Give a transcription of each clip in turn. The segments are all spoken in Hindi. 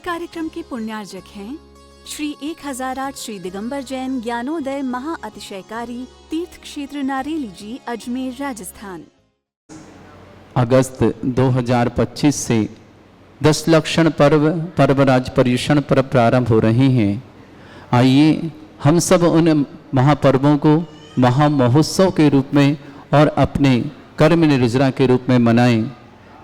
कार्यक्रम के पुण्यार्जक हैं श्री 1008 श्री दिगंबर जैन ज्ञानोदय महा अतिशयकारी तीर्थ क्षेत्र नारेली जी, अजमेर, राजस्थान। अगस्त 2025 से 10 लक्षण पर्वराज पर्युषण पर्व प्रारंभ हो रहे हैं। आइए हम सब उन महापर्वों को महामहोत्सव के रूप में और अपने कर्म निर्जरा के रूप में मनाएं।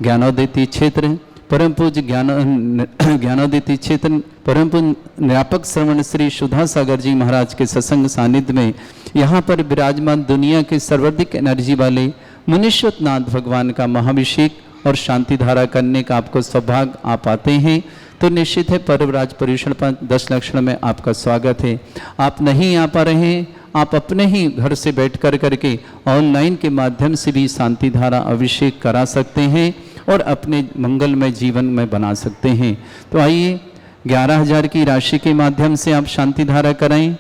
ज्ञानोदय क्षेत्र परम पूज्य ज्ञानोदय क्षेत्र परम पूज्य निरापक श्रवण श्री सुधा सागर जी महाराज के सत्संग सानिध्य में यहाँ पर विराजमान दुनिया के सर्वाधिक एनर्जी वाले मुनीश्वरनाथ भगवान का महाभिषेक और शांति धारा करने का आपको सौभाग्य आप आते हैं तो निश्चित है पर्वराज पर्युषण पर 10 लक्षण में आपका स्वागत है। आप नहीं आ पा रहे हैं, आप अपने ही घर से बैठ करके ऑनलाइन के माध्यम से भी शांति धारा अभिषेक करा सकते हैं और अपने मंगलमय जीवन में बना सकते हैं। तो आइए 11,000 की राशि के माध्यम से आप शांति धारा कराएं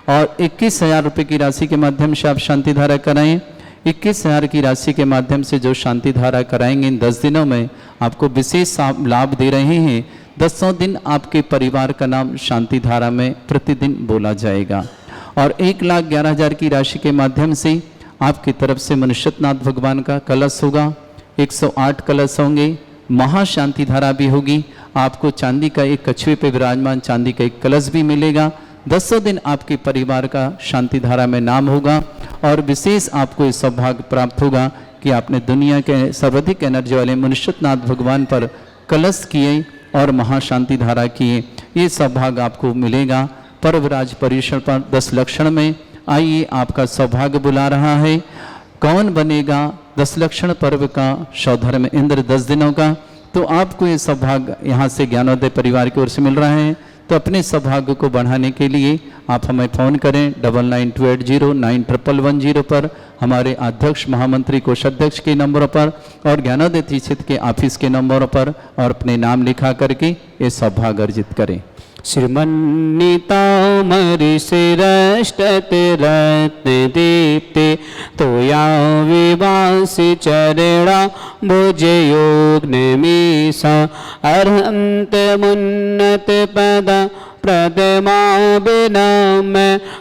और 21,000 रुपये की राशि के माध्यम से आप शांति धारा कराएं। 21,000 की राशि के माध्यम से जो शांति धारा कराएंगे इन 10 दिनों में आपको विशेष लाभ दे रहे हैं। 10 दिन आपके परिवार का नाम शांति धारा में प्रतिदिन बोला जाएगा और 1,11,000 की राशि के माध्यम से आपकी तरफ से मुनीश्वरनाथ भगवान का कलश होगा। 108 कलश होंगे, महाशांति धारा भी होगी। आपको चांदी का एक कछुए पे विराजमान चांदी का एक कलश भी मिलेगा। 10 दिन आपके परिवार का शांति धारा में नाम होगा और विशेष आपको ये सौभाग्य प्राप्त होगा कि आपने दुनिया के सर्वाधिक एनर्जी वाले मुनीश्वरनाथ भगवान पर कलश किए और महाशांति धारा किए। ये सौभाग्य आपको मिलेगा पर्वराज पर्युषण पर 10 लक्षण में। आइए आपका सौभाग्य बुला रहा है। कौन बनेगा 10 लक्षण पर्व का सौधर्म इंद्र 10 दिनों का? तो आपको ये सौभाग्य यहाँ से ज्ञानोदय परिवार की ओर से मिल रहा है। तो अपने सौभाग्य को बढ़ाने के लिए आप हमें फ़ोन करें 9928091110 पर, हमारे अध्यक्ष महामंत्री कोषाध्यक्ष के नंबरों पर और ज्ञानोदय क्षेत्र के ऑफिस के नंबरों पर और अपने नाम लिखा करके ये सौभाग्य अर्जित करें। श्रीमन्नितामरि शिरष्टते रत्न दीप्ते तोया विवासि चरणा भुजयोग्नमीसा अर्हन्त मुन्नत पद प्रदमा विनम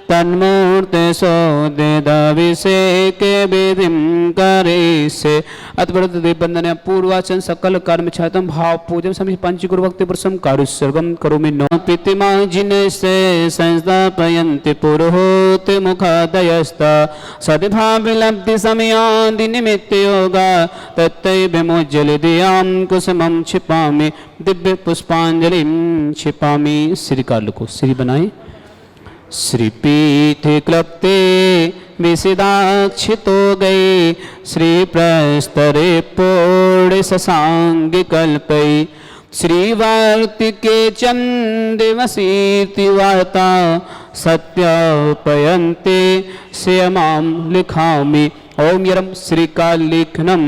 तन्मूर्त सोदिदभिषेक विधिं करिष्ये। अतः देववंदन पूर्वाचन सकल कर्म छातम भाव पूजन समी पंचगुरु भक्ति पुरुषम कारुस्वर्गम करोमि नो पितिमा जिनसे संस्थापयन्ति पुरोहित मुखादयस्ता सद्भाव लब्धि समयादि निमित्त योगा तत्तै विमोज्जल दियां कुसुमं क्षिपामि दिव्य पुष्पांजलिं क्षिपामि। श्री काल को श्री बनाए। श्री पीठ क्लप्ते विसिदाक्षितो गए श्री प्रस्तरे पोड़ ससांग कल्पई श्रीवार्ति के चंदवसीति वार्ता सत्यापयन्ते श्यमां लिखामि ओम यरम श्रीकाल लेखनम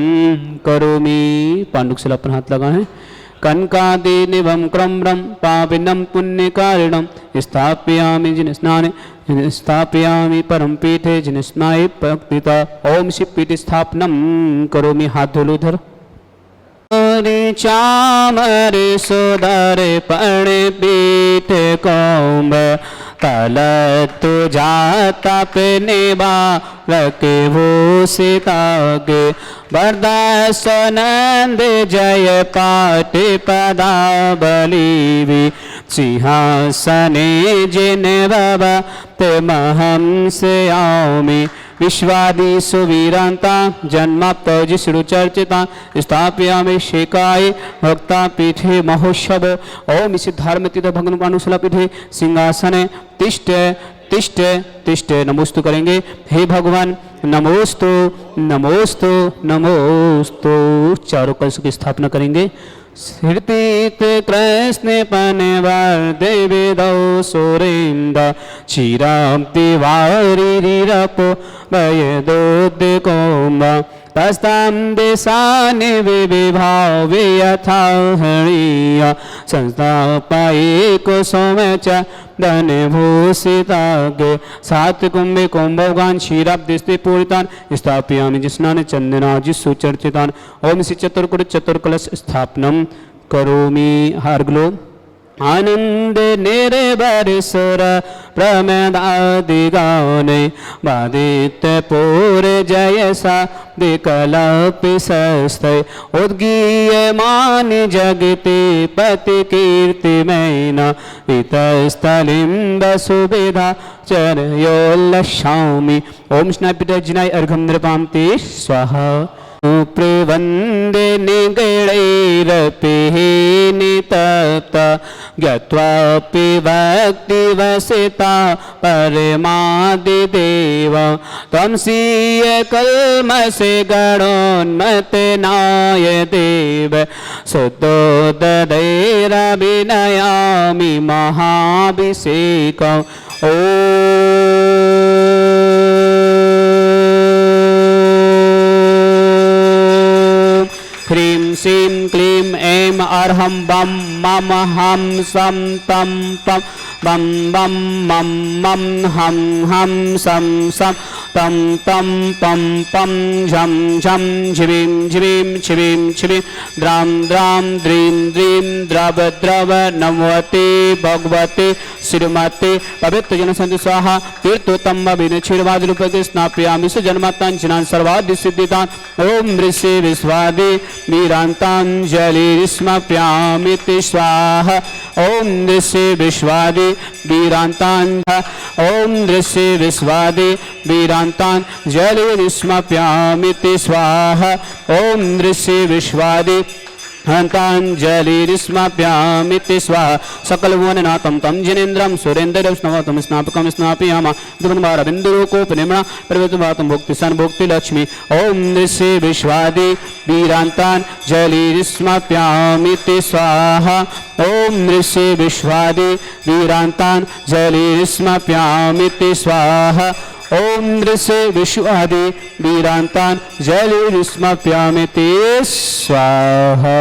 करोमि। पांडुक से अपन हाथ लगा है। कनकादि निवम क्रम्रम पाविनम पुण्यकारिणम स्थापयामि जिन स्नाने स्थापयामि परम पीठे जिन स्नाय भक्तिता ओम शिव पीठ स्थापनम करोमि। हाथ धोलो उधर। चामरे सुदरे पण पीठ कौम्ब तलतु जाता पेनेबा लके भूषितागे वरदासनंद जय पाठ पदा बलिवि सिंहासने जिन बाबा ते महं से आओमि विश्वादि सुवीरांता जन्माप्तौजि श्रुचर्चिता स्थापयामि शेकाय भक्ता पीठे महोत्सव ओम सिद्धार्मतीत भगवानुशला पीठे सिंहासने तिष्ठ तिष्ठ तिष्ठ नमोस्तु करेंगे। हे भगवान नमोस्तु नमोस्तु नमोस्तु। चारों कलश की स्थापना करेंगे। श्रुतित कृष्ण पनवर देवेदौ सुरेंद्र क्षीराम तिवारी रपो भय दोद कोम्ब तस्तां देशानि विभाव यथा हरिया संस्थापये कुसुम च धन भूषितागे सात कुंभे कुंभोगान क्षीराब्दिस्ते पूरितान स्थापयामि जिस्नान चंदनाजि सुचर्चितान ओम श्री चतुर्कुट चतुर्कलश स्थापनम करोमि। हार्गलो आनंद निर्भर सुर प्रमदादि गाने बादित्य पूर जय सा विकल्पिशस्ते उद्गीयमान जगति पति कीर्ति मैना वितस्थलिं वसुविधा चरयोल्लशामि। ओम स्नापितज्नाय अर्घं नृपां ते स्वाहा। प्रवन्दे निगणैरपि नितप्ता ज्ञात्वापि भक्तिवसिता परमादिदेव त्वं स्वीयकल्मषे गणोन्मतनाय देव शुद्धोदधैरभिनयामि महाभिषेकम्। ह्रीं श्रीं क्लीं ऐं अर्हं बं मम हं सं तं पं बं बं मं मं हं हं सं सं तं तं पं पं झं झं झिवीं झिवीं छिवीं छिवीं द्रां द्रां द्रीं द्रीं द्रव द्रव नमवते भगवते श्रीमते पवित्रजन सन्ति स्वाहा। तीर्थोत्तम विनक्षीरवादिरूपके स्नापयामि सुजन्माताञ्जनान् सर्वादिसिद्धिदान्। ओम ऋषि विश्वादि वीरान्ताञ्जलिर्स्मप्यामिति स्वाहा। ओम ऋषि विश्वादि वीरान्ताञ्जलिर्स्मप्यामिति ओम ऋषि विश्वादि वीरान्ताञ्जलिर्स्मप्यामिति स्वाहा। ओम ऋषि विश्वादि हन्ताञ्जलिर्स्मप्यामिति स्वाहा। सकलभुवननाथं तं जिनेन्द्रं सुरेन्द्रं स्नवतं स्नापकं स्नापयामः दुर्गन्धवारविन्दुरूकोपनिम्ना प्रवृत्तभातं भुक्तिसन् भुक्तिलक्ष्मी। ओम ऋषि विश्वादि वीरान्ताञ्जलिर्स्मप्यामिति स्वाहा। ओम ऋषि विश्वादि वीरान्ताञ्जलिर्स्मप्यामिति स्वाहा। ओम ऋषि विश्वादि वीरान्ताञ्जलिर्स्मप्यामिति स्वाहा।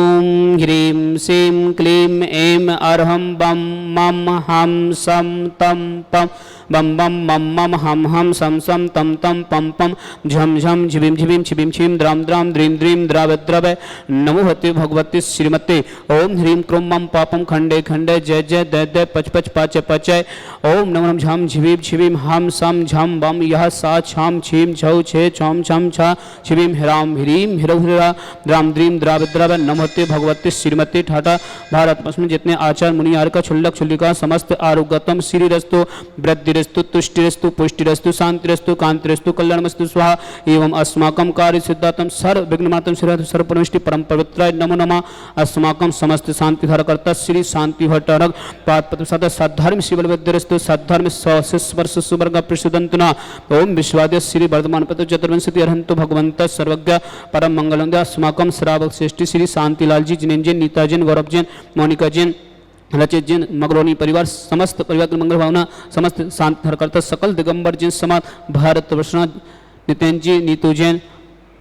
ओम ह्रीं श्रीं क्लीं ऐं अर्हं बं मं हं सं तं पं बम बम मम मम हम हम सम सम तम तम पम पम झम झम झिबिम झिबिम छिबिम छिम द्राम द्राम द्रीम द्रीम द्राव द्रव नमो हते भगवते श्रीमते। ओम ह्रीं क्रोम मम पापम खंडे खंडे जय जय दय दय पच पच पाच पचय। ओम नमो झम झिबिम छिबिम हम सम झम बम यह सा छाम छीम छौ छे छम छम छा छिबिम हिराम ह्रीं हिरव हिरा द्राम द्रीम द्राव द्रव नमो हते भगवते श्रीमते। ठाटा भारत में जितने आचार मुनि आर का छुल्लक छुल्लिका समस्त आरोग्यतम श्रीरस्तु वृद्धिरस्तु तुष्टिरस्तु पुष्टिरस्तु शांतिरस्तु कांतिरस्तु कल्याणमस्तु स्वाहा। एवं अस्माकं कार्य सिद्धातम सर्व विघ्नमातम श्री सर्व परमेष्टि परम पवित्राय नमो नमः। अस्माकं समस्त शांति धारकर्ता श्री शांति भट्टारक पादपत्र सदा सद्धर्म शिवलवद्यरस्तु सद्धर्म वर्ष सुवर्ग प्रसिद्धंतुना। ओम विश्वाद्य श्री वर्धमान पत्र चतुर्विंशति अरहंतो भगवंत सर्वज्ञ परम मंगलम अस्माकं श्रावक श्रेष्ठी श्री शांतिलाल जी जिनेन्द्र जैन नीता जैन गौरव जैन मोनिका जैन रचित जैन मगरोनी परिवार समस्त परिवार की मंगल भावना समस्त शांति धरकर्ता सकल दिगंबर जैन समाज भारत वर्षनाथ नितेन जी नीतू जैन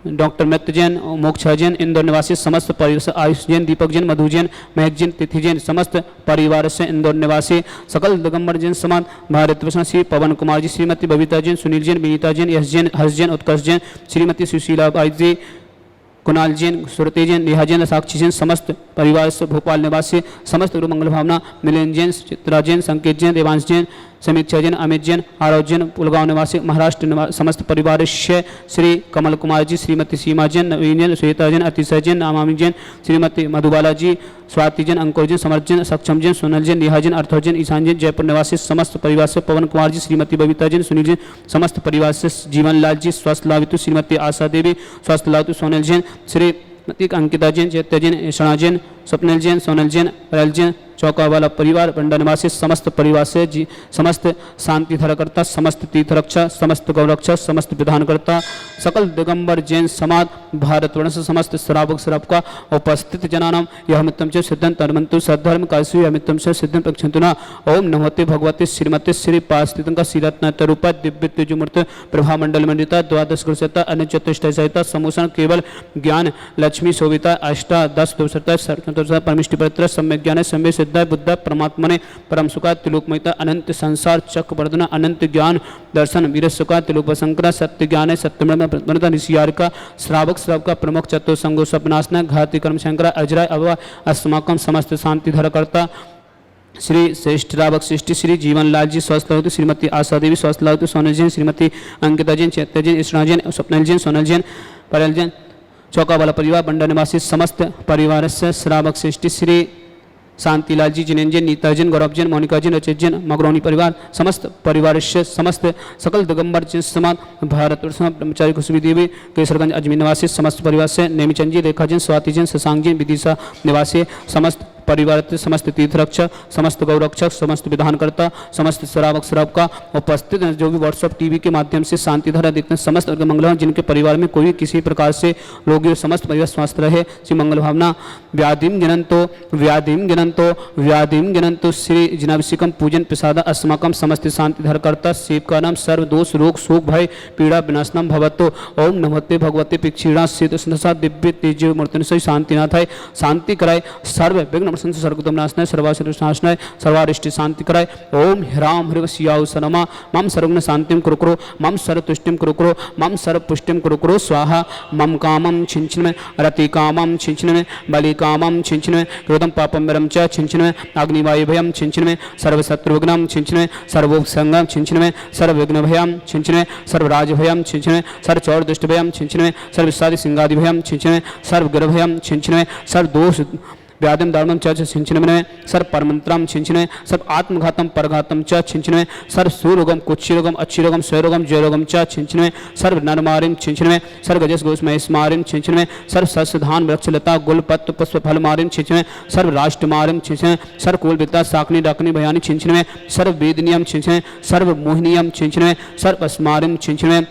डॉक्टर मृत्यु जैन मोक्षा जैन इंदौर निवासी समस्त परिवार आयुष जैन दीपक जैन मधु जैन महक जैन तिथि जैन समस्त परिवार से इंदौर निवासी सकल दिगंबर जैन समाज भारत वर्षनाथ श्री पवन कुमार जी श्रीमती बबीता जैन सुनील जैन विनीता जैन यश जैन हर्ष जैन उत्कर्ष जैन श्रीमती सुशीला बाई जी कुणाल जैन सुरती जैन नेहा जैन साक्षी जैन समस्त परिवार से भोपाल निवासी समस्त गुरु मंगल भावना मिलिंद जैन चित्रा जैन संकेत जैन देवांश जैन समीक्षा जैन अमित जैन आरव जैन पुलगांव निवासी महाराष्ट्र समस्त परिवार से श्री कमल कुमार जी श्रीमती सीमा जैन नवीन जैन श्वेता जैन अतिशय जैन नामामी जैन श्रीमती मधुबाला जी स्वाति जैन अंकुर जैन समर्थ जैन सक्षम जैन सोनल जैन नेहा जैन अर्थव जैन ईशान जैन जयपुर निवासी समस्त परिवार से पवन कुमार जी श्रीमती बबीता जैन सुनील जैन समस्त परिवार से जीवन लाल जी स्वस्थ लावितु श्रीमती आशा देवी स्वस्थ लावितु सोनल जैन श्री अंकिता जैन चैत्य जैन षणा जैन स्वप्निल जैन सोनल जैन परेल जैन चौका वाला परिवार बंडा निवासी समस्त परिवार से समस्त शांति धरकर्ता समस्त तीर्थरक्षा समस्त गौरक्षा समस्त विधानकर्ता सकल दिगंबर जैन समाज भारतवर्ष समस्त श्रावक श्रावक का उपस्थित जनानाम यह मित्रम च सिद्धं तन्मन्तु सद्धर्म कासु यह मित्रम च सिद्धं प्रक्षन्तुना। ओम नमोते भगवते श्रीमते श्री पास्थितं का श्रीरत्न रूप दिव्य तेजोमूर्त प्रभा मंडल मंडिता द्वादश गुरुसता अन्य चतुष्टय सहिता समूषण केवल ज्ञान लक्ष्मी शोभिता अष्टा 10 दुर्सता परमिष्टि पवित्र सम्यक ज्ञान सम्य सिद्धाय बुद्धाय परमात्मने परम सुखाय त्रिलोकमयता अनंत संसार चक्र वर्धना अनंत ज्ञान दर्शन वीर सुखाय त्रिलोक शंकरा सत्य ज्ञान सत्यमता निशियार का श्रावक श्रावक का प्रमुख चतुर संगो सपनाशना घाती कर्म शंकरा अजराय अववा अस्माकम समस्त शांति धर करता श्री श्रेष्ठ रावक सृष्टि श्री जीवन लाल जी स्वस्थ लावती श्रीमती आशा देवी स्वस्थ लावती सोनल जैन श्रीमती अंकिता जैन चैत्य जैन ईश्वरा जैन स्वप्नल जैन सोनल जैन परल जैन चौका वाला परिवार बंडा निवासी समस्त परिवार से श्रावक सृष्टि श्री शांतिलाल जी जिनेन जैन नीता जैन गौरव जैन मोनिका जैन अचित जैन मगरौनी परिवार समस्त परिवार से समस्त सकल दिगंबर जैन समान भारत ब्रह्मचारी खुशबी देवी केसरगंज अजमेर निवासी समस्त परिवार से नेमीचंद जी रेखा जैन स्वाति जैन शशांक जैन विदिशा निवासी समस्त परिवार समस्त तीर्थरक्षक समस्त गौरक्षक समस्त विधानकर्ता समस्त श्रावक श्रावक का उपस्थित हैं जो भी व्हाट्सअप टीवी के माध्यम से शांति धारा देखते हैं समस्त मंगल जिनके परिवार में कोई किसी प्रकार से रोगी समस्त परिवार स्वस्थ रहे श्री मंगल भावना व्याधिम गिनंतो श्री जिनाभिषेकम पूजन प्रसाद अस्माकम समस्त शांति धर करता शिव का नाम सर्व दोष रोग शोक भय पीड़ा विनाशनम भवतो ओम नमस्ते भगवते पिक्षीणा शीतसा दिव्य तेज मूर्ति से शांतिनाथ है शांति कराए सर्व विघ्न सर्वोत्तम नाशनाय सर्वाश्रनाशनाय सर्वारिष्टि शांति कराय ओम ह्राम ह्रव सियाउ सनमा मम सर्वज्ञ शांतिम कुरुकुरु मम सर्व तुष्टिम कुरुकुरु मम सर्व पुष्टिम कुरुकुरु स्वाहा मम कामम छिंचन में रति कामम छिंचन में बलि कामम छिंचन में क्रोधम पापम वरम च छिंचन में अग्निवायु भयम छिंचन में सर्व शत्रु विघ्नम छिंचन में सर्व संगम छिंचन में सर्व विघ्न भयम छिंचन में सर्व राज भयम छिंचन में सर्व चौर दुष्ट भयम छिंचन में सर्व साधि सिंगादि भयम छिंचन में सर्व गर्भ भयम छिंचन में सर्व दोष व्याधिम दारुणम च छिंचन में सर्व परमंत्रम छिंचन में सर्व आत्मघातम परघातम च छिंचन में सर्व सुरोगम कुक्षिरोगम अच्छिरोगम स्वरोगम जयरोगम च छिंचन में सर्व नरमारिम छिंचन में सर्व गजस गोस महेशमारिम छिंचन में सर्व सस्य धान वृक्ष लता गुल पत्र पुष्प फल मारिम छिंचन में सर्व राष्ट्र मारिम छिंचन में सर्व कुल विद्या साकनी डाकनी भयानी छिंचन में सर्व वेदनियम छिंचन में सर्व मोहिनियम छिंचन में सर्व अस्मारिम छिंचन में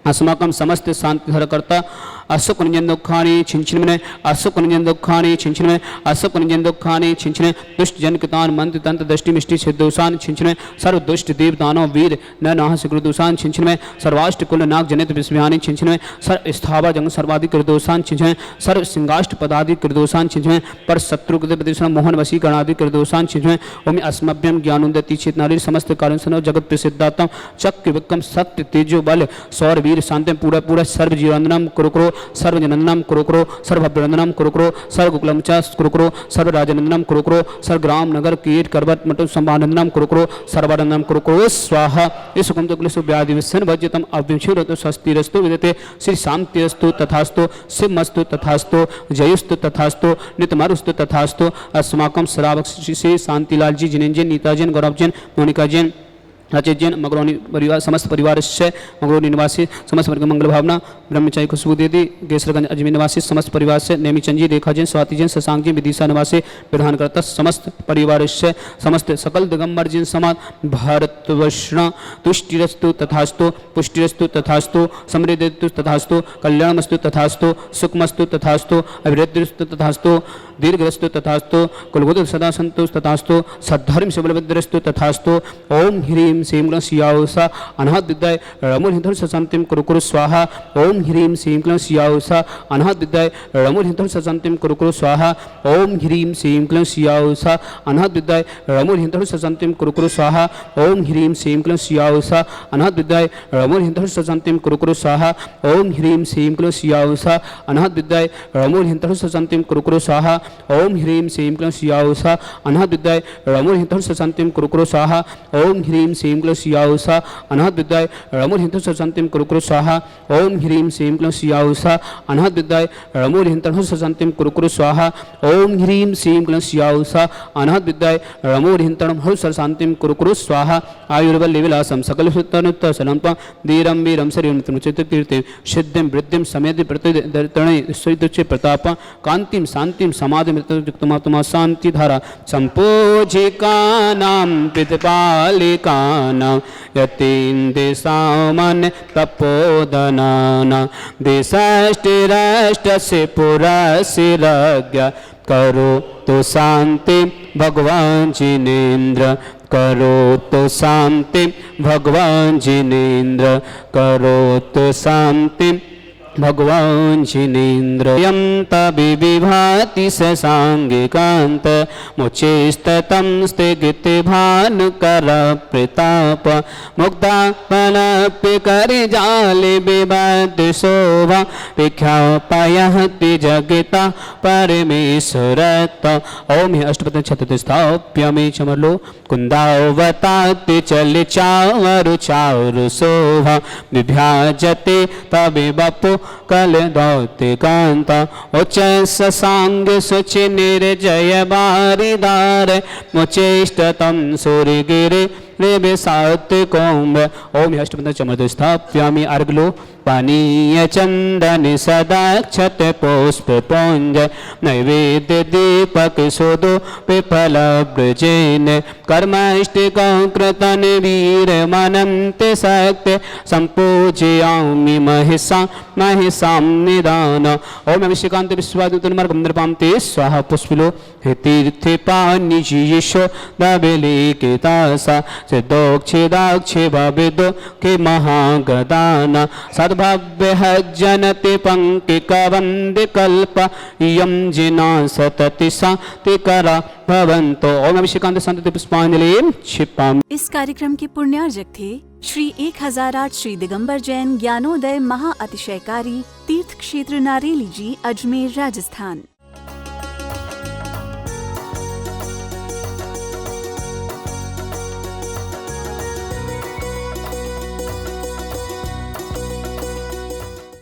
अस्माकम समस्त शांति धर करता असुख निजन दुखानी छिंचन में असुख निजन दुखानी छिंचन में असुख निजन दुखानी छिंचन में दुष्ट जन कितान मंत्र तंत्र दृष्टि मिष्टि सिद्धोषान छिंचन में सर्व दुष्ट देव दानव वीर न नाह सिकृदोषान छिंचन में सर्वाष्ट कुल नाग जनित विस्व्यानी छिंचन में सर्व स्थावर जंग सर्वाधिक कृदोषान छिंचन में सर्व सिंगाष्ट पदादि कृदोषान छिंचन में पर शत्रु प्रदर्शन मोहन वशी गणादि कृदोषान छिंचन में ओम अस्मभ्यम ज्ञानोदति चेत नारी समस्त कारण सनव जगत प्रसिद्धातम चक्र विक्रम सत्य तेजो बल सौर वीर शांति पूरा पूरा सर्व जीवनम कुरुकुरो सर्वजनंदनम कुरुकुरो सर्वभ्यनंदनम कुरुकुरो सर्वकुलम च कुरुकुरो सर्वराजनंदनम कुरुकुरो सर्वग्राम नगर कीट करवट मटु संभानंदनम कुरुकुरो सर्वानंदनम कुरुकुरो स्वाहा इस कुंत कुलसु व्याधि विसन भज्यतम अव्यक्षुरतो स्वस्तिरस्तु विदते श्री शांतिरस्तु तथास्तु शिवमस्तु तथास्तु जयस्तु तथास्तु नितमरुस्तु तथास्तु अस्माकम श्रावक श्री शांतिलाल जी जिनेन जैन नीता जैन गौरव जैन मोनिका जैन अचित जैन मगरौनी परिवार समस्त परिवार से मगरौनी निवासी समस्त वर्ग मंगल भावना ब्रह्मचारी खुशबू देदी केसरगंज अजमेर निवासी समस्त परिवार से नेमीचंद जी रेखा जैन स्वाति जैन शशांक जी विदिशा निवासी विधानकर्ता समस्त परिवार से समस्त सकल दिगंबर जैन समाज भारतवर्षण तुष्टिरस्तु तथास्तु पुष्टिरस्तु तथास्तु समृद्धिस्तु तथास्तु कल्याणमस्तु तथास्तु सुखमस्तु तथास्तु अभिवृद्धिस्तु तथास्तु दीर्घस्तु तथास्तु कुलगुद सदा संतोष तथास्तु सद्धर्म सबलभद्रस्तु तथास्तु ओम ह्रीं श्रीं क्लीं सियाउषा अनाहत विद्याय रमुल हिंदुर सशांतिम कुरुकुरु स्वाहा ओम ह्रीं श्रीं क्लीं सियाउषा अनाहत विद्याय रमुल हिंदुर सशांतिम कुरुकुरु स्वाहा ओम ह्रीं श्रीं क्लीं सियाउषा अनाहत विद्याय रमुल हिंदुर सशांतिम कुरुकुरु स्वाहा ओम ह्रीं श्रीं क्लीं सियाउषा अनाहत विद्याय रमुल हिंदुर सशांतिम कुरुकुरु स्वाहा ओम ह्रीं श्रीं क्लीं सियाउषा अनाहत विद्याय रमुल हिंदुर सशांतिम कुरुकुरु स्वाहा ओम ह्रीं श्रीं क्लीं सियाउषा अनाहत विद्याय रमुल हिंदुर सशांतिम कुरुकुरु स्वाहा ओम ह्रीं श्रीं क्लीं सियाउषा अनाहत विद्याय रमुल हिंदुर सशांतिम कुरुकुरु स्वाहा ओम ह्रीं श्रीं क्लीं सियाउषा अनाहत विद्याय रमुल हिंदुर सशांतिम कुरुकुरु स्वाहा ओम ह्रीं श्रीं क्लीं सियाउषा अनाहत विद्याय रमुल हिंदुर सशांतिम कुरुकुरु स्वाहा आयुर्बल विलासम सकल सुतनुत सलंपा धीरम वीरम शरीरम तनुचित कीर्ति सिद्धिम वृद्धिम समेधि प्रतिदर्तणे ईश्वरितुच्च प्रताप कांतिम शांतिम समाधि मृत्युक्तमात्मा शांति धारा संपूजिकानां पितपालिकानां यतीन्द्रसामान्य तपोधनानां देशाष्टिराष्टस्य पुरस्य राज्ञा करो तो शांति भगवान जिनेन्द्र करो तो शांति भगवान जिनेन्द्र करो तो शांति भगवान जिनेन्द्रयं तबिविभाति ससाङ्गिकान्त मुचेस्ततं स्थिगितिभानुकर प्रताप मुक्ता पलप्य करजाले विवाद शोभा विख्यापयति जगता परमेश्वरत। ओम हे अष्टपद छतते स्थाप्य मे चमलो कुंदावताति चल चावरु चारु शोभा विभ्याजते तबे बपो कल दौते कांता उच्च ससांग सुच निर्जय बारिदार मुचेष्टतम सूर्य गिरे लेबे सात्य कौम्ब। ओम हे अष्टपद चमद स्थाप्यामि अर्गलो पानीय चंदन सदाक्षत पुष्प पुंज नैवेद्य दीपक सुदो पिपल ब्रजेन कर्माष्टिकृतन वीर मनंत शक्ति संपूजयामि महिषा महिषां निदान। ओम अभिषेकांत विश्वादितन मार्गं नृपांते स्वाहा पुष्पिलो हे तीर्थे पानि जीशो दबेले के तासा सिद्धोक्षेदाक्षे भविदो के महागदाना सद्भव्य जनते पंकिकवंदे कल्प यम जिना सतति सातिकरा भवन्तो। ओम अभिषेकांत संतति पुष्पांजलि क्षिपामि। इस कार्यक्रम के पुण्यार्जक थे श्री 1008 श्री दिगंबर जैन ज्ञानोदय महाअतिशयकारी तीर्थ क्षेत्र नारेली जी, अजमेर, राजस्थान।